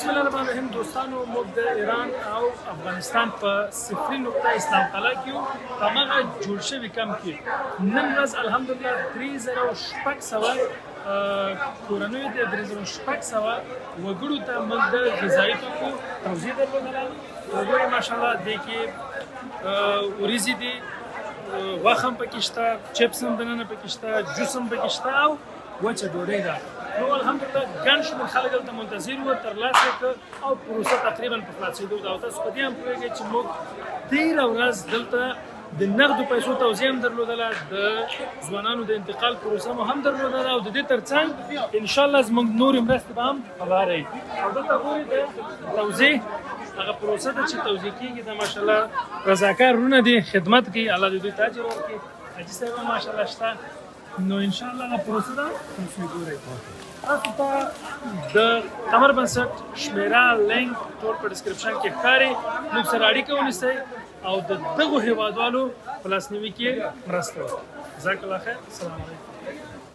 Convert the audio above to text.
بسم الله الرحمن الرحیم دوستانو موږ د ایران او افغانستان په صفري نقطه اسلام قلعه کې یو په هماغه جوړ شوي کمپ کې نن ورځ الحمدلله 3600 کورنیو د 3600 وګړو ته موږ د غذایي توکو توزیع درلودله وګورئ ماشاءالله دې کې وریځې دي غوښه هم پکې شته چپس هم دننه پکې شته جوس هم پکې شته او وچه ډوډۍ ده نو الحمدلله ګڼ شمېر خلک دلته منتظر وو ترلاسه کړه او پروسه تقریبا په خلاصېدو ده او تاسو په دې هم پوهېږئ چې موږ تېره ورځ دلته د نغدو پیسو توزیع هم درلودله د ځوانانو د انتقال پروسه مو هم درلودله او د دې ترڅنګ انشاءالله زموږ نورې مرستې به هم په لاره وي او دلته ګورئ د توزیع هغه پروسه ده چې توزیع کېږي د ماشاءالله رضاکار وروڼه دي خدمت کوي الله دې دوی ته اجر ورکړي حاجي صاحب هم ماشاءالله شته نو انشاءالله هغه پروسه ده تاسو یې ګورئ تاسو ته د قمر بنسټ شمیره لینک ټول په ډسکرپشن کې ښکاري موږ سره اړیکه ونیسئ او د دغو هیوادوالو په لاسنیوي کې مرسته وکړئ جزاک الله خیر السلام علیکم